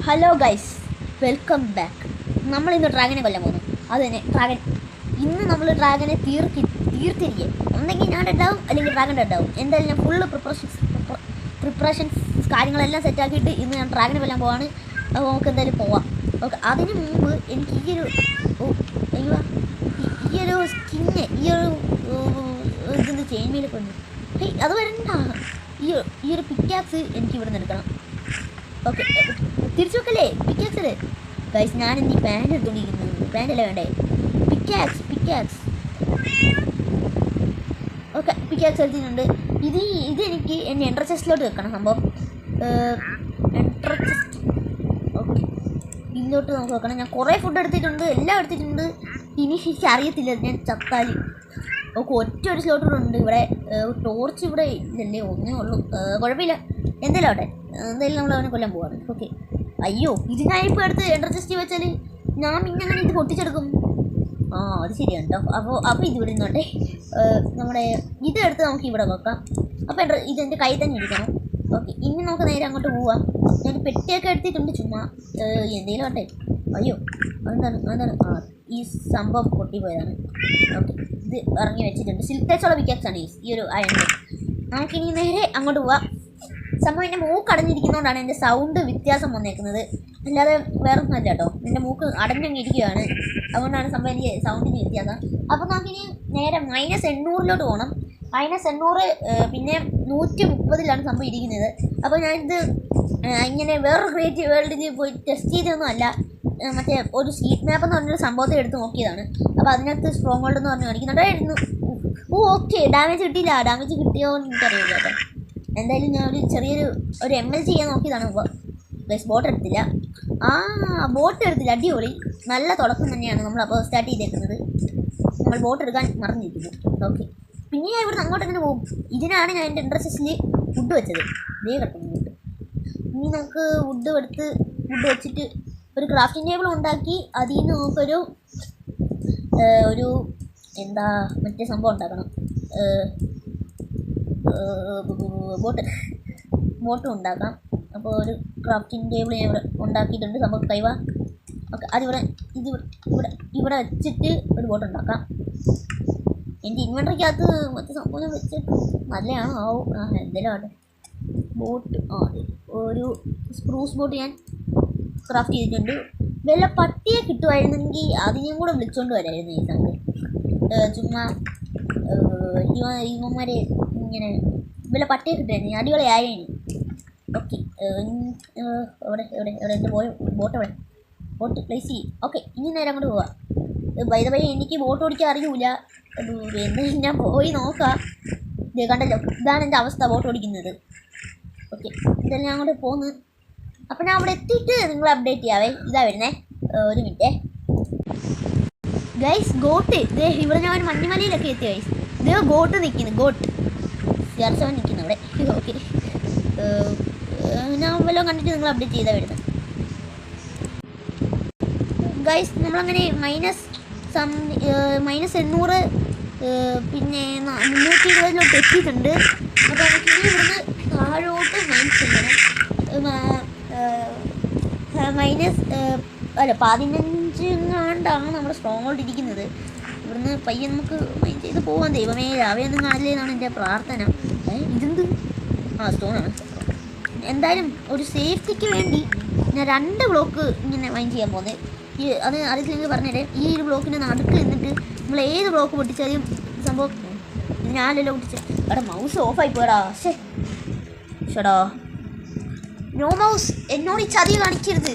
Hello guys, welcome back. നമ്മളിന്ന് ഡ്രാഗനെ കൊല്ലാൻ പോകുന്നു. അത് തന്നെ ഡ്രാഗൻ. ഇന്ന് നമ്മൾ ഡ്രാഗനെ തീർത്തിരിക്കുക. ഒന്നെങ്കിൽ ഞാൻ ഉണ്ടാവും, അല്ലെങ്കിൽ ഡ്രാഗൻ ഉണ്ടാവും. എന്തായാലും ഞാൻ ഫുള്ള് പ്രിപ്പറേഷൻസ് കാര്യങ്ങളെല്ലാം സെറ്റാക്കിയിട്ട് ഇന്ന് ഞാൻ ഡ്രാഗനെ കൊല്ലാൻ പോവാണ്. അപ്പോൾ നമുക്ക് എന്തായാലും പോവാം. ഓക്കെ, അതിന് മുമ്പ് എനിക്ക് ഈയൊരു സ്കിന്ന് ഇതിൻ്റെ ചെയിൻമേൽ കൊണ്ടു അത് വരണ്ട. ഈ ഒരു പിക്കാക്സ് എനിക്ക് ഇവിടെ നിന്ന് എടുക്കണം. ഓക്കെ, തിരിച്ചു വെക്കല്ലേ പിക്കാക്സിൽ. ഗൈസ്, ഞാൻ ഇനി പാൻറ് എടുത്തുകൊണ്ടിരിക്കുന്നത്. പാൻറ്റല്ലേ വേണ്ടേ? പിക്കാക്സ്. ഓക്കെ, പിക്കാക്സ് എടുത്തിട്ടുണ്ട്. ഇതെനിക്ക് എൻ്റെ എൻട്ര ചെസ്റ്റിലോട്ട് വെക്കണം സംഭവം. എൻട്ര ചെസ്റ്റ്. ഓക്കെ, ഇതിലോട്ട് നമുക്ക് വെക്കണം. ഞാൻ കുറേ ഫുഡ് എടുത്തിട്ടുണ്ട്, എല്ലാം എടുത്തിട്ടുണ്ട്. ഇനി എനിക്ക് അറിയത്തില്ല ഞാൻ ചത്താൽ. ഓക്കെ, ഒറ്റ സ്ലോട്ടറുണ്ട് ഇവിടെ. ടോർച്ച് ഇവിടെ ഇല്ലല്ലേ, ഒന്നേ ഉള്ളൂ. കുഴപ്പമില്ല, എന്തായാലും ആവട്ടെ. എന്തായാലും നമ്മൾ അവനെ കൊല്ലാൻ പോവാണ്. ഓക്കെ, അയ്യോ, ഇത് ഞാനിപ്പോൾ എടുത്ത് എൻട്ര ചെസ്റ്റ് വെച്ചാൽ ഞാൻ പിന്നെ അങ്ങനെ ഇത് പൊട്ടിച്ചെടുക്കും. അത് ശരിയാണ് കേട്ടോ. അപ്പോൾ ഇതിവിടെ നിന്നോട്ടെ. നമ്മുടെ ഇതെടുത്ത് നമുക്ക് ഇവിടെ വെക്കാം. അപ്പോൾ ഇതെൻ്റെ കയ്യിൽ തന്നെ ഇരിക്കണം. ഓക്കെ, ഇനി നമുക്ക് നേരെ അങ്ങോട്ട് പോവാം. ഞാൻ പെട്ടിയൊക്കെ എടുത്തിട്ടുണ്ട്, ചുമ്മാ എന്തെങ്കിലും ആട്ടെ. അയ്യോ, എന്താണ് ഈ സംഭവം പൊട്ടിപ്പോയതാണ്. ഓക്കെ, ഇത് ഇറങ്ങി വെച്ചിട്ടുണ്ട്. സിൽക്ക് പിക്കാക്സാണ് ഈ ഒരു അയൺ. നമുക്കിനി നേരെ അങ്ങോട്ട് പോവാം. സംഭവം എൻ്റെ മൂക്ക് അടഞ്ഞിരിക്കുന്നതുകൊണ്ടാണ് എൻ്റെ സൗണ്ട് വ്യത്യാസം വന്നേക്കുന്നത്, അല്ലാതെ വേറെ ഒന്നും അല്ല കേട്ടോ. എൻ്റെ മൂക്ക് അടഞ്ഞങ്ങിരിക്കുകയാണ്, അതുകൊണ്ടാണ് സംഭവം എനിക്ക് സൗണ്ടിന് വ്യത്യാസം. അപ്പോൾ നമുക്കിനി നേരെ -800 പോകണം. -800 പിന്നെ 130 സംഭവം ഇരിക്കുന്നത്. അപ്പോൾ ഞാനിത് ഇങ്ങനെ വേറൊരു ക്രിയേറ്റീവ് വേൾഡിൽ പോയി ടെസ്റ്റ് ചെയ്തൊന്നും അല്ല, മറ്റേ ഒരു സ്ട്രീറ്റ് മാപ്പ് എന്ന് പറഞ്ഞൊരു സംഭവത്തെ എടുത്ത് നോക്കിയതാണ്. അപ്പോൾ അതിനകത്ത് സ്ട്രോങ് ഹോൾഡ് എന്ന് പറഞ്ഞ് കാണിക്കുന്നുണ്ടായിരുന്നു. ഓക്കെ, ഡാമേജ് കിട്ടിയില്ല. ഡാമേജ് കിട്ടിയോ എന്ന് എനിക്കറിയില്ല കേട്ടോ. എന്തായാലും ഞാൻ ഒരു ML ചെയ്യാൻ നോക്കിയതാണ്. ഇപ്പോൾ ബോട്ട് എടുത്തില്ല. ബോട്ട് എടുത്തില്ല. അടിപൊളി, നല്ല തുടക്കം തന്നെയാണ് നമ്മൾ അപ്പോൾ സ്റ്റാർട്ട് ചെയ്തേക്കുന്നത്. നമ്മൾ ബോട്ട് എടുക്കാൻ മറന്നിരിക്കുന്നു. ഓക്കെ, പിന്നെ ഞാൻ ഇവിടെ അങ്ങോട്ട് എങ്ങനെ പോകും? ഇതിനാണ് ഞാൻ എൻ്റെ ഇൻട്രസ്റ്റിൽ ഫുഡ് വെച്ചത്. ഇതേ കിട്ടുന്നുണ്ട്. ഇനി നമുക്ക് ഫുഡ് വെച്ചിട്ട് ഒരു ക്രാഫ്റ്റിംഗ് ടേബിൾ ഉണ്ടാക്കി അതിൽ നിന്ന് നമുക്കൊരു എന്താ മറ്റേ സംഭവം ഉണ്ടാക്കണം. ബോട്ടും ഉണ്ടാക്കാം. അപ്പോൾ ഒരു ക്രാഫ്റ്റിംഗ് ടേബിൾ ഞാൻ ഇവിടെ ഉണ്ടാക്കിയിട്ടുണ്ട്. സംഭവം കൈവാ. ഓക്കെ, ഇവിടെ വെച്ചിട്ട് ഒരു ബോട്ട് ഉണ്ടാക്കാം. എൻ്റെ ഇൻവെൻട്രിക്കകത്ത് മറ്റേ സംഭവം വെച്ചിട്ട് നല്ലതാണോ ആവും. എന്തെങ്കിലും ആട്ടെ. ബോട്ട് ഒരു സ്പ്രൂസ് ബോട്ട് ഞാൻ ക്രാഫ്റ്റ് ചെയ്തിട്ടുണ്ട്. വല്ല പട്ടിയെ കിട്ടുമായിരുന്നെങ്കിൽ അതിനെയും കൂടെ വിളിച്ചുകൊണ്ട് വരായിരുന്നു ഈ സംഘം. ചുമ്മാ ഇവന്മാരെ ഇങ്ങനെ വല്ല പട്ടിയെ കിട്ടുമായിരുന്നു, അടിപൊളിയായേനെ. ഓക്കെ, എവിടെ എൻ്റെ ബോട്ട് പ്ലേസ് ചെയ്യും. ഓക്കെ, ഇനി നേരെ അങ്ങോട്ട് പോവാം. ബൈ ദ വേ, എനിക്ക് ബോട്ട് ഓടിക്കാൻ അറിയൂല. എന്തായാലും ഞാൻ പോയി നോക്കാം. ഇത് കണ്ടല്ലോ, ഇതാണ് എൻ്റെ അവസ്ഥ ബോട്ട് ഓടിക്കുന്നത്. ഓക്കെ, ഇതെല്ലാം ഞാൻ അങ്ങോട്ട് പോകുന്നു. അപ്പം ഞാൻ അവിടെ എത്തിയിട്ട് നിങ്ങളെ അപ്ഡേറ്റ് ചെയ്യാവേ. ഇതാ വരുന്നേ, ഒരു മിനിറ്റ് ഗൈസ്. ഗോട്ട് ഇവിടെ ഞാൻ മഞ്ഞുമലയിലൊക്കെ എത്തി ഗൈസ്. ഇത് ഗോട്ട് നിൽക്കുന്നു, ഗോട്ട് CR7 നിൽക്കുന്നു അവിടെ. ഓക്കെ, ഞാൻ വല്ലതും കണ്ടിട്ട് നിങ്ങൾ അപ്ഡേറ്റ് ചെയ്താൽ വരുന്നത് ഗൈസ്. നമ്മളങ്ങനെ -800 പിന്നെ 320 എത്തിയിട്ടുണ്ട്. അപ്പോൾ നമുക്ക് ഇനി ഇവിടുന്ന് താഴോട്ട് മൈനസ് ചെയ്യണം. 15 നമ്മുടെ സ്ട്രോങ് ഹോൾഡ് ഇരിക്കുന്നത്. ഇവിടുന്ന് പയ്യെ നമുക്ക് മൈൻഡ് ചെയ്ത് പോകാൻ. ദൈവമേ, രാവിലെയൊന്നും കാണില്ലേ എന്നാണ് എൻ്റെ പ്രാർത്ഥന. ഇതെന്ത്? സ്റ്റോണാണ്. എന്തായാലും ഒരു സേഫ്റ്റിക്ക് വേണ്ടി ഞാൻ 2 ബ്ലോക്ക് ഇങ്ങനെ മൈൻഡ് ചെയ്യാൻ പോകുന്നത്. അത് അറിയില്ലെങ്കിൽ പറഞ്ഞുതരാം. ഈ ഒരു ബ്ലോക്കിൻ്റെ നടുക്ക് നിന്നിട്ട് നമ്മൾ ഏത് ബ്ലോക്ക് പൊട്ടിച്ചാലും സംഭവം ഞാനല്ലോ പൊട്ടിച്ചത്. അവിടെ മൗസ് ഓഫായി പോയടാ. ഷടാ, നോ മൗസ്. എന്നോട് ഈ ചതി കാണിക്കരുത്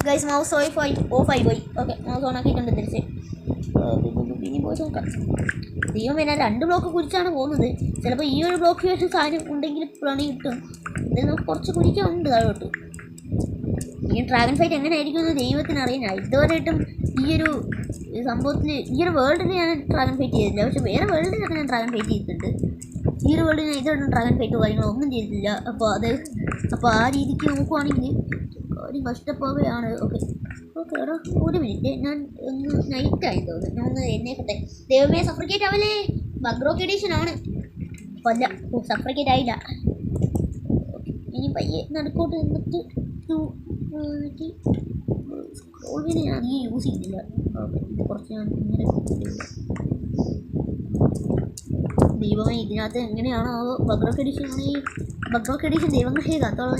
ഗൈസ്. മൗസ് ഓഫായി പോയി. ഓക്കെ, മൗസ് ഓൺ ആക്കിയിട്ടുണ്ട് തിരിച്ച്. ഇനി പോയി നോക്കാം. ദൈവം ഞാൻ 2 ബ്ലോക്ക് കുരിച്ചാണ് പോകുന്നത്. ചിലപ്പോൾ ഈ ഒരു ബ്ലോക്ക് ഒരു സാധനം ഉണ്ടെങ്കിൽ പണി കിട്ടും. എന്തായാലും നമുക്ക് കുറച്ച് കുരിക്കുന്നുണ്ട് താഴോട്ട്. ഈ ഡ്രാഗൺ ഫൈറ്റ് എങ്ങനെ ആയിരിക്കുമെന്ന് ദൈവത്തിനറിയാൻ. ഇതുവരെയായിട്ടും ഈ ഒരു സംഭവത്തിൽ ഈ ഒരു വേൾഡിൽ ഞാൻ ഡ്രാഗൺ ഫൈറ്റ് ചെയ്തിട്ടില്ല. പക്ഷേ വേറെ വേൾഡിലൊക്കെ ഞാൻ ഡ്രാഗൺ ഫൈറ്റ് ചെയ്തിട്ടുണ്ട്. ഈ ഒരു വേൾഡിൽ ഞാൻ ഇതുവരെ ഡ്രാഗൺ ഫൈറ്റോ കാര്യങ്ങളോ ഒന്നും ചെയ്തിട്ടില്ല. അപ്പോൾ ആ രീതിക്ക് നോക്കുവാണെങ്കിൽ കാര്യം കഷ്ടപ്പാവുകയാണ്. ഓക്കെ എടാ, ഒരു മിനിറ്റ്. ഞാൻ ഒന്ന് നൈറ്റായി തോന്നുന്നു. ഞാൻ ഒന്ന് എണ്ണേക്കട്ടെ. ദൈവമേ, സഫ്രിക്കേറ്റ് ആവല്ലേ. ബഗ്രോക്ക് എഡീഷൻ ആണ്. കൊല്ല. സഫ്രിക്കേറ്റ് ആയില്ല. ഇനി പയ്യെ നടുക്കോട്ട് നിന്നിട്ട് സ്ക്രോൾ വീൽ ഞാൻ അധികം യൂസ് ചെയ്യുന്നില്ല. ഓക്കെ, ഇത് കുറച്ച് ഞാൻ ഇങ്ങനെ ദൈവമേ ഇതിനകത്ത് എങ്ങനെയാണോ ബഗ്രോക്ക് എഡിഷൻ ആണ്. ഈ ബഗ്രോക്ക് എഡിഷൻ ദൈവങ്ങളെ കത്തോളം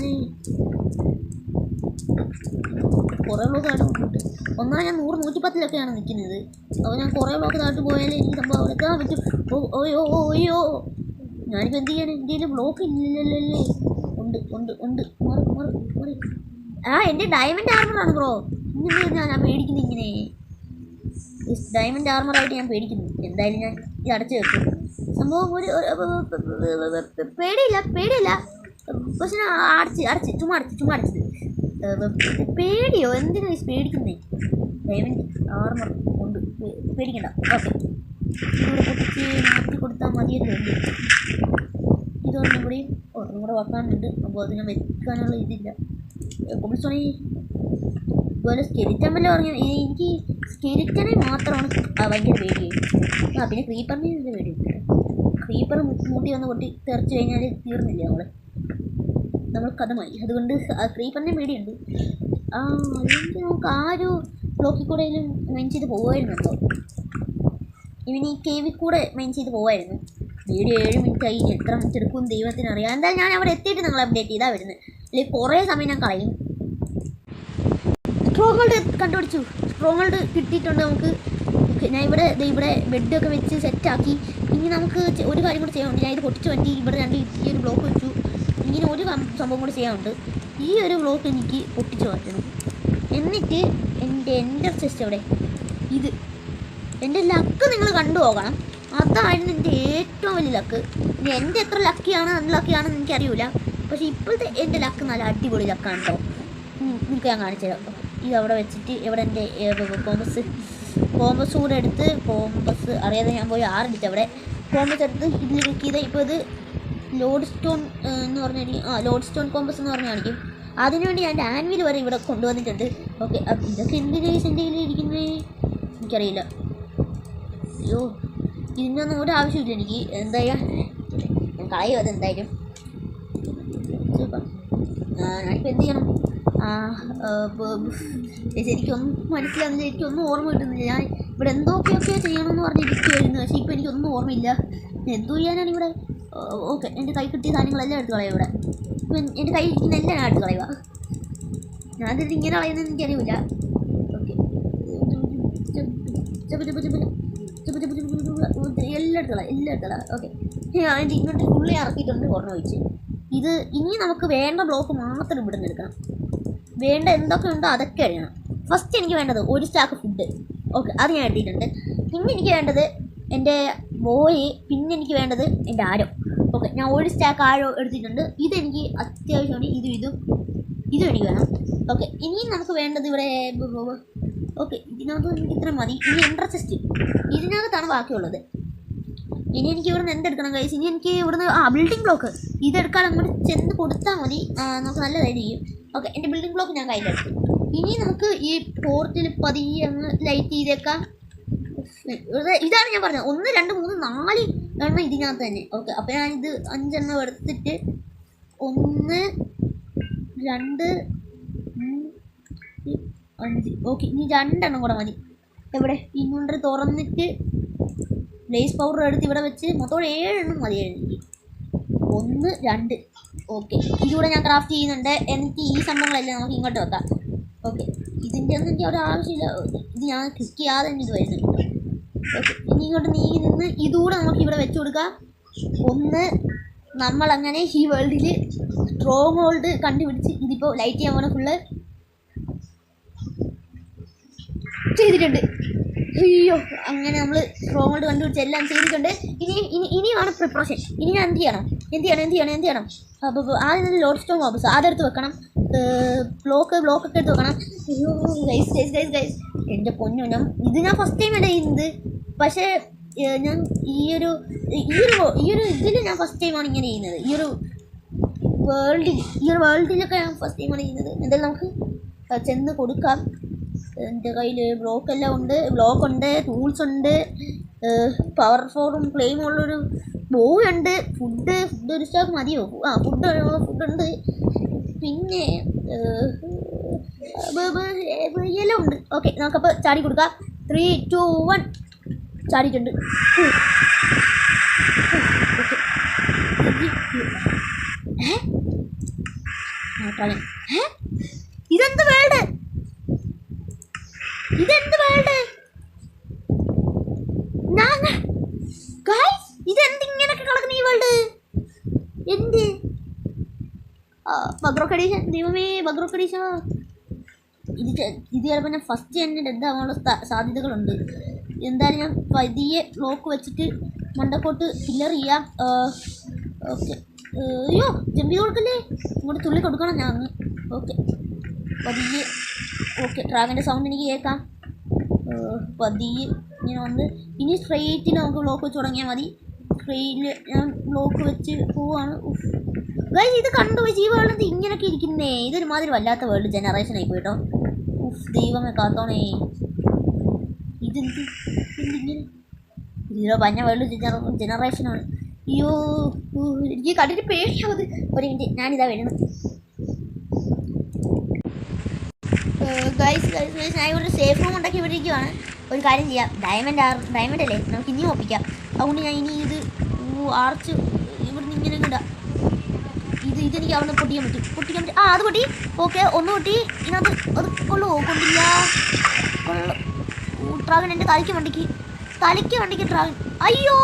കുറേ ബ്ലോക്ക് താഴ്ത്ത് പോയിട്ട് ഒന്നാ ഞാൻ 100-110 നിൽക്കുന്നത്. അപ്പോൾ ഞാൻ കുറേ ബ്ലോക്ക് താഴ്ത്ത് പോയാലേ എനിക്ക് സംഭവം അവിടെ എത്താൻ പറ്റും. ഓയ്യോ ഞാനിപ്പോൾ എന്ത് ചെയ്യണം? എൻ്റെ ബ്ലോക്ക് ഇല്ലല്ലേ? ഉണ്ട് മാറി. എൻ്റെ ഡയമണ്ട് ആർമറാണ് ബ്രോ. ഇങ്ങനെ ഞാൻ പേടിക്കുന്നത് ഇങ്ങനെ ഡയമണ്ട് ആർമറായിട്ട് ഞാൻ പേടിക്കുന്നു. എന്തായാലും ഞാൻ ഇത് അടച്ചു വെക്കും. സംഭവം ഒരു പേടിയില്ല. പക്ഷെ ഞാൻ അടച്ച് ചുമ്മാ അടച്ചത്. പേടിയോ? എന്തിനാണ് പേടിക്കുന്നേ? ഡയമണ്ട് ആർമർ ഉണ്ട്, പേടിക്കണ്ട. ഓക്കെ, ഇവിടെ പൊട്ടിച്ച് മാറ്റി കൊടുത്താൽ മതിയല്ലോ. ഇതൊന്നും കൂടെ വെക്കാനുണ്ട്. അപ്പോൾ അത് ഞാൻ വെക്കാനുള്ള ഇതില്ല. കൊബിൾസ്റ്റോണി അതുപോലെ സ്കെലിറ്റൻ വല്ല പറഞ്ഞു. എനിക്ക് സ്കെലിറ്റനെ മാത്രമാണ് ഭയങ്കര പേടിയായി. പിന്നെ ക്രീപ്പറിനെ നല്ല പേടിയുണ്ട്. ക്രീപ്പർ മൂട്ടി വന്ന് പൊട്ടി തെറിച്ച് കഴിഞ്ഞാൽ തീർന്നില്ല നമ്മൾ കഥമായി. അതുകൊണ്ട് ക്രീപ്പറിനെ പേടിയുണ്ട്. അല്ലെങ്കിൽ നമുക്ക് ആ ഒരു ബ്ലോക്കിൽ കൂടെ മൈൻ ചെയ്ത് പോകുമായിരുന്നല്ലോ. ഇവന് ഈ കേവിൽ കൂടെ മൈൻ ചെയ്ത് പോകുമായിരുന്നു. വീഡിയോ 7 മിനിറ്റായി. എത്ര മിനിറ്റ് എടുക്കും ദൈവത്തിന് അറിയാം. എന്തായാലും ഞാൻ അവിടെ എത്തിയിട്ട് നിങ്ങൾ അപ്ഡേറ്റ് ചെയ്താൽ വരുന്നത്. അല്ലെങ്കിൽ കുറേ സമയം ഞാൻ കളയും. സ്ട്രോങ് ഹോൾഡ് കണ്ടുപിടിച്ചു. സ്ട്രോങ് ഹോൾഡ് കിട്ടിയിട്ടുണ്ട് നമുക്ക്. ഞാൻ ഇവിടെ ബെഡൊക്കെ വെച്ച് സെറ്റാക്കി. ഇനി നമുക്ക് ഒരു കാര്യം കൂടെ ചെയ്യാനുണ്ട്. ഞാൻ ഇത് പൊട്ടിച്ച് വണ്ടി ഇവിടെ ഈ ഒരു ബ്ലോക്ക് വെച്ചു. ഇങ്ങനെ ഒരു സംഭവം കൂടെ ചെയ്യാനുണ്ട്. ഈ ഒരു ബ്ലോക്ക് എനിക്ക് പൊട്ടിച്ച് മാറ്റണം. എന്നിട്ട് എൻ്റെ എൻ്റർ ചെസ്റ്റ് എവിടെ? ഇത് എൻ്റെ ലക്ക് നിങ്ങൾ കണ്ടു പോകണം. അതായിരുന്നു എൻ്റെ ഏറ്റവും വലിയ ലക്ക്. ഇനി എൻ്റെ എത്ര ലക്കിയാണ് അൺലക്കിയാണെന്ന് എനിക്കറിയില്ല. പക്ഷേ ഇപ്പോഴത്തെ എൻ്റെ ലക്ക് നല്ല അടിപൊളി ലക്കാണ് കേട്ടോ. നിങ്ങൾക്ക് ഞാൻ കാണിച്ചു തരാം. ഇത് അവിടെ വെച്ചിട്ട് ഇവിടെ എൻ്റെ കോമ്പസ് കൂടെ എടുത്ത് കോമ്പസ് അറിയാതെ ഞാൻ പോയി ആറടിച്ച് അവിടെ കോമ്പസ് എടുത്ത് ഇതിൽ ക്ലിക്ക് ചെയ്താൽ ഇപ്പോൾ ഇത് ലോഡ് സ്റ്റോൺ എന്ന് പറഞ്ഞാൽ ലോഡ് സ്റ്റോൺ കോമ്പസ് എന്ന് പറഞ്ഞ് കാണിക്കും. അതിനുവേണ്ടി ഞാൻ ആൻവിൽ വരെ ഇവിടെ കൊണ്ടുവന്നിട്ടുണ്ട്. ഓക്കെ, ഇതൊക്കെ എന്തിനാ എൻ്റെ കയ്യിൽ ഇരിക്കുന്നത് എനിക്കറിയില്ല. അയ്യോ, ഇതിനൊന്നും ഒരു ആവശ്യമില്ല എനിക്ക്. എന്തായാലും ഞാൻ കളയും അത് എന്തായാലും. ഞാനിപ്പോൾ എന്ത് ചെയ്യണം? എനിക്കൊന്നും മനസ്സിലാകുന്നില്ല. എനിക്കൊന്നും ഓർമ്മ കിട്ടുന്നില്ല. ഞാൻ ഇവിടെ എന്തൊക്കെയൊക്കെ ചെയ്യണമെന്ന് പറഞ്ഞിരിക്കുമായിരുന്നു. പക്ഷേ ഇപ്പോൾ എനിക്കൊന്നും ഓർമ്മയില്ല. എന്തോ ചെയ്യാനാണ് ഇവിടെ? ഓക്കെ, എൻ്റെ കൈ കിട്ടിയ സാധനങ്ങളെല്ലാം എടുത്ത് കളയുക. ഇവിടെ ഇപ്പം എൻ്റെ കൈ ഇരിക്കുന്ന എല്ലാം ഞാൻ എടുത്ത് കളയുക. ഞാനിത് ഇങ്ങനെ കളയുന്നതെന്ന് എനിക്കറിയില്ല. ഓക്കെ, എല്ലാം എടുത്തള. ഓക്കെ, അതിൻ്റെ ഇങ്ങോട്ട് ഫുള്ളി ഇറക്കിയിട്ടുണ്ട്. ഓർമ്മ വെച്ച് ഇത് ഇനി നമുക്ക് വേണ്ട ബ്ലോക്ക് മാത്രം ഇവിടെ നിന്ന് എടുക്കണം. വേണ്ട എന്തൊക്കെ ഉണ്ടോ അതൊക്കെ അറിയണം. ഫസ്റ്റ് എനിക്ക് വേണ്ടത് ഒരു സ്റ്റാക്ക് ഫുഡ്. ഓക്കെ, അത് ഞാൻ എടുത്തിട്ടുണ്ട്. പിന്നെ എനിക്ക് വേണ്ടത് എൻ്റെ ബോയ്. പിന്നെ എനിക്ക് വേണ്ടത് എൻ്റെ ആരോ. ഓക്കെ, ഞാൻ ഒരു സ്റ്റാക്ക് ആരോ എടുത്തിട്ടുണ്ട്. ഇതെനിക്ക് അത്യാവശ്യമാണ്. ഇതും എനിക്ക് വേണം. ഓക്കെ, ഇനിയും നമുക്ക് വേണ്ടത് ഇവിടെ. ഓക്കെ, ഇതിനകത്ത് എനിക്ക് ഇത്ര മതി. ഇനി എൻട്ര ചെസ്റ്റ് ഇതിനകത്താണ് ബാക്കിയുള്ളത്. ഇനി എനിക്ക് ഇവിടുന്ന് എന്തെടുക്കണം ഗൈസ്? ഇനി എനിക്ക് ഇവിടുന്ന് ബിൽഡിംഗ് ബ്ലോക്ക് ഇതെടുക്കാൻ അങ്ങോട്ട് ചെന്ന് കൊടുത്താൽ മതി. നമുക്ക് നല്ലതായിരിക്കും. ഓക്കെ, എൻ്റെ ബിൽഡിംഗ് ബ്ലോക്ക് ഞാൻ കയ്യിലെടുത്തു. ഇനി നമുക്ക് ഈ പോർട്ടിൽ പതിയെ അങ്ങ് ലൈറ്റ് ചെയ്തേക്കാം. ഇതാണ് ഞാൻ പറഞ്ഞത്. 1 2 3 4 എണ്ണം ഇതിനകത്ത് തന്നെ. ഓക്കെ, അപ്പോൾ ഞാനിത് 5 എണ്ണം എടുത്തിട്ട് 1 2 3 5. ഓക്കെ, ഇനി 2 എണ്ണം കൂടെ മതി. എവിടെ? ഇങ്ങോട്ട് തുറന്നിട്ട് ബ്ലേസ് പൗഡർ എടുത്ത് ഇവിടെ വെച്ച് മൊത്തം 7 എണ്ണം മതി എനിക്ക്. 1 2. ഓക്കെ, ഇതിലൂടെ ഞാൻ ക്രാഫ്റ്റ് ചെയ്യുന്നുണ്ട്. എനിക്ക് ഈ സംഭവങ്ങളെല്ലാം നമുക്ക് ഇങ്ങോട്ട് വെക്കാം. ഓക്കെ, ഇതിൻ്റെ ഒന്നും എനിക്ക് ഒരു ആവശ്യമില്ല. ഇത് ഞാൻ ക്ലിക്ക് ചെയ്യാതെ തന്നെ ഇത് വരുന്നുണ്ട്. ഓക്കെ, ഇനി ഇങ്ങോട്ട് നീങ്ങി നിന്ന് ഇതുകൂടെ നമുക്ക് ഇവിടെ വെച്ച് കൊടുക്കാം. നമ്മളങ്ങനെ ഈ വേൾഡിൽ സ്ട്രോങ് ഹോൾഡ് കണ്ടുപിടിച്ച് ഇതിപ്പോൾ ലൈറ്റ് ചെയ്യാൻ പോകുന്ന ഫുള്ള് ചെയ്തിട്ടുണ്ട്. അയ്യോ, അങ്ങനെ നമ്മൾ സ്ട്രോങ് ഹോൾഡ് കണ്ടുപിടിച്ച് എല്ലാം ചെയ്തിട്ടുണ്ട്. ഇനിയാണ് പ്രിപ്പറേഷൻ. ഇനി ഞാൻ എന്ത് ചെയ്യണം? അപ്പോൾ ആദ്യം ലോഡ് സ്റ്റോൺ കോമ്പസ് അതെടുത്ത് വെക്കണം. ബ്ലോക്ക് ഒക്കെ എടുത്ത് വെക്കണം. അയ്യോ ഗൈസ്, എൻ്റെ പൊന്നു, ഞാൻ ഫസ്റ്റ് ടൈം അല്ല ചെയ്യുന്നത്. പക്ഷേ ഞാൻ ഈ ഒരു ഇതിൽ ഞാൻ ഫസ്റ്റ് ടൈമാണ് ഇങ്ങനെ ചെയ്യുന്നത്. ഈ ഒരു വേൾഡിലൊക്കെ ഞാൻ ഫസ്റ്റ് ടൈമാണ് ചെയ്യുന്നത്. എന്തായാലും നമുക്ക് ചെന്ന് കൊടുക്കാം. എൻ്റെ കയ്യിൽ ബ്ലോക്കെല്ലാം ഉണ്ട്. ബ്ലോക്കുണ്ട്, ടൂൾസ് ഉണ്ട്, പവർ ഫോറും ക്ലെയിമും ഉള്ളൊരു ബോയ് ഉണ്ട്. ഫുഡ് ഒരു സ്റ്റാക്ക് മതിയോ? ഫുഡുണ്ട്. പിന്നെ എല്ലാം ഉണ്ട്. ഓക്കെ, നമുക്കപ്പോൾ ചാടി കൊടുക്കാം. 3, 2, 1 ചാടിയിട്ടുണ്ട്. ഓക്കെ, ഇതെന്ത് വേൾഡ്? ഇതെന്ത് വേൾഡ്? ഇതെന്ത് ഇങ്ങനെയൊക്കെ കളക്കുന്ന ഈ വേൾഡ്? എന്ത് ബഗ്രോക്കടീഷൻ? ദൈവമേ, ബഗ്രോക്കടീഷൻ. ഇത് ചിലപ്പോൾ ഞാൻ ഫസ്റ്റ് തന്നെ ഡെഡാവാനുള്ള സാധ്യതകളുണ്ട്. എന്തായാലും ഞാൻ പതിയെ ബ്ലോക്ക് വെച്ചിട്ട് മണ്ടക്കോട്ട് ഫില്ലർ ചെയ്യാം. ഓക്കെ, അയ്യോ ജമ്പ് ചെയ്ത് കൊടുക്കല്ലേ, ഇങ്ങോട്ട് തുള്ളി കൊടുക്കണം ഞാൻ. ഓക്കെ, പതിയെ. ഓക്കെ, ഡ്രാഗൻ്റെ സൗണ്ട് എനിക്ക് കേൾക്കാം. പതിയെ ഇങ്ങനെ വന്ന് ഇനി സ്ട്രെയിറ്റിൽ നമുക്ക് ബ്ലോക്ക് വെച്ച് തുടങ്ങിയാൽ മതി. സ്ട്രെയിറ്റിൽ ഞാൻ ബ്ലോക്ക് വെച്ച് പോവാണ്. ഗൈസ്, ഇത് കണ്ടുപോയി ഈ വേൾഡ് ഇങ്ങനെയൊക്കെ ഇരിക്കുന്നേ. ഇതൊരുമാതിരി വല്ലാത്ത വേൾഡ് ജനറേഷൻ ആയി പോയിട്ടോ. ദൈവമേ കാത്തോണേ, ഇതെന്തിങ്ങനെ ഇതിലോ പഞ്ഞ വേൾഡ് ജനറേഷനാണ്. അയ്യോ, എനിക്ക് കണ്ടിട്ട് പേടിയാവത്. ഒരു മിനിറ്റ്, ഞാനിതാ വരുന്നത്. ഗൈസ്, ഞാൻ ഇവിടെ സേഫ് റൂം ഉണ്ടാക്കി ഇവിടെ ഇരിക്കുവാണ്. ഒരു കാര്യം ചെയ്യാം, ഡയമണ്ട് അല്ലേ, നമുക്ക് ഇനിയും ഒപ്പിക്കാം. അതുകൊണ്ട് ഞാൻ ഇനി ഇത് ആർച്ച് ഇവിടുന്ന് ഇങ്ങനെ ഇടാം. ഇതെനിക്ക് അവിടെ പൊട്ടിക്കാൻ പറ്റും. അത് പൊട്ടി. ഓക്കെ, ഒന്ന് പൊട്ടി. ഇതിനകത്ത് അത് കൊള്ളുമോ? കൊണ്ടില്ല. ഡ്രാഗൺ എൻ്റെ തലയ്ക്ക് വണ്ടിക്ക് ഡ്രാഗൺ. അയ്യോ,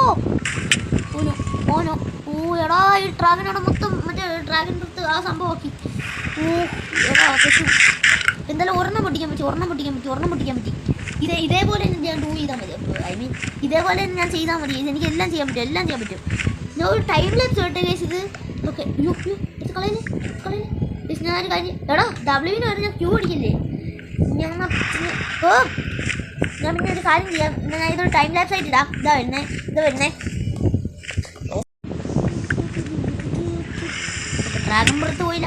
ഓനോ എടാ, ഈ ഡ്രാഗനോടെ മൊത്തം മറ്റേ ഡ്രാഗൺ ബ്രത്ത് ആ സംഭവമാക്കി. എടാ പശു. എന്തായാലും ഒരെണ്ണം പൊട്ടിക്കാൻ പറ്റി. ഇതേപോലെ ഞാൻ ഡൂ ചെയ്താൽ മതി. ഐ മീൻ ഇതേപോലെ ഞാൻ ചെയ്താൽ മതി. എനിക്ക് എല്ലാം ചെയ്യാൻ പറ്റും. ഞാൻ ഒരു ടൈം ലാപ്സ് കേട്ടെ കേസ് ഇത്. ഓക്കെ, കളയില്ലേ. ഞാനൊരു കാര്യം, എടാ ഡബ്ല്യൂവിന് വരെ ഞാൻ ക്യൂ അടിക്കില്ലേ. ഞാൻ പിന്നെ ഒരു കാര്യം ചെയ്യാം. ഞാൻ ഇതൊരു ടൈം ലാപ്സ് ആയിട്ട് ഇടാം. ഇതാ വരുന്നേ. ഡ്രാഗൺ ബ്രത്ത് പോയില്ല.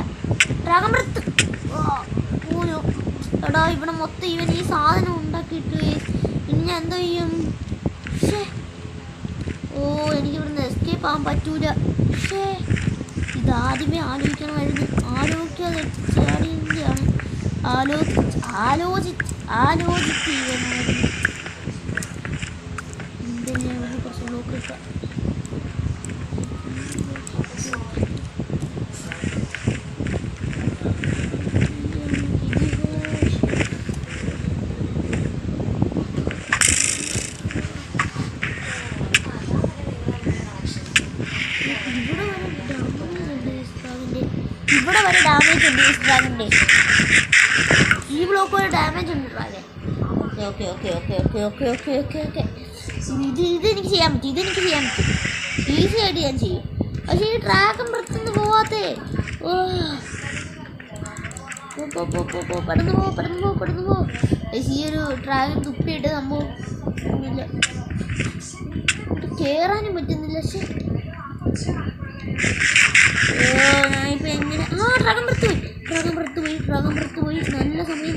എടാ, ഇവിടെ മൊത്തം ഇവൻ ഈ സാധനം ഉണ്ടാക്കിയിട്ട് ഇനി ഞാൻ എന്തോ ചെയ്യും? എനിക്ക് ഇവിടുന്ന് എസ്കേപ്പ് ആകാൻ പറ്റൂല. ഇതാദ്യമേ ആലോചിക്കണമായിരുന്നു. ആലോചിക്കാതെ ചാടിയാണ്. ആലോചിച്ച് ചെയ്യണമായിരുന്നു. കുറച്ച് ബ്ലോക്ക് കിട്ടാം. ഇവിടെ വരെ ഡാമേജ് ഉണ്ട് ഈ ഡ്രാഗൻ്റെ. ഈ ബ്ലോക്ക് വരെ ഡാമേജ് ഉണ്ട് ഡ്രാഗൻ. ഓക്കെ. ഇതെനിക്ക് ചെയ്യാൻ പറ്റും. ഈസി ആയിട്ട് ഞാൻ ചെയ്യും. പക്ഷേ ഈ ഡ്രാഗൺ പുറത്തുനിന്ന് പോവാത്തേ. പെട്ടെന്ന് പോ. ഈ ഒരു ഡ്രാഗൺ തുപ്പിയിട്ട് സംഭവം ഒന്നുമില്ല, കയറാനും പറ്റുന്നില്ല. ഞാനിപ്പോൾ എങ്ങനെ ഡ്രാഗൺ പുറത്ത് പോയി. നല്ല സമയം.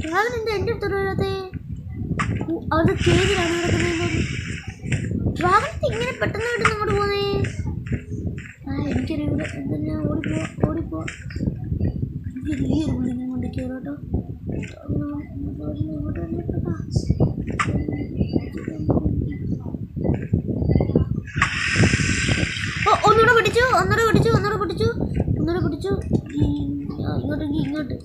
ഡ്രാഗൺ എന്താ എൻ്റെ അടുത്തോട്ട് വരാത്തേ? അത് കേജിലാണ് കിടക്കുന്നത്. ഡ്രാഗൺ ഇങ്ങനെ പെട്ടെന്ന് അങ്ങോട്ട് പോകുന്നേ. എനിക്കറിയാം. ഇവിടെ എന്താ, ഞാൻ ഓടിപ്പോ. ഈ ഒരു ബിൽഡിംഗ് കൊണ്ട് കയറോട്ടോ. ഒന്നുകൂടെ പിടിച്ചു. ഇങ്ങോട്ട്.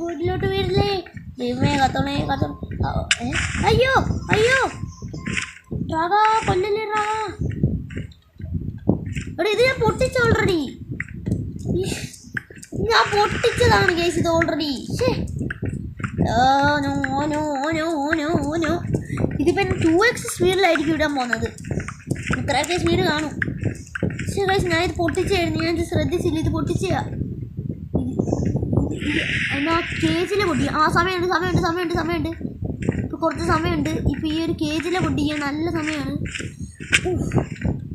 ഓയിലോട്ട് വീഴരുതേ. ദൈവമേ കത്തോണേ. അയ്യോ ഡ്രാഗ കൊല്ലല്ലേ. എടാ ഇത് ഞാൻ പൊട്ടിച്ച ഓൾറെഡി. ഞാൻ പൊട്ടിച്ചതാണ് കേസ് ഇത് ഓൾറെഡി. ഇതിപ്പോൾ 2x സ്പീഡിലായിരിക്കും ഇടാൻ പോകുന്നത്. ഇത്രയൊക്കെ സ്പീഡ് കാണും. പക്ഷേ ഗൈസ് ഞാൻ ഇത് പൊട്ടിച്ചായിരുന്നു. ഞാൻ ഇത് ശ്രദ്ധിച്ചില്ല. ഇത് പൊട്ടിച്ചാ എന്നാ കേജിലെ പൊട്ടിക്കുക. സമയമുണ്ട്. ഇപ്പോൾ കുറച്ച് സമയമുണ്ട്. ഇപ്പോൾ ഈ ഒരു കേജിലെ പൊട്ടിക്കുക നല്ല സമയമാണ്.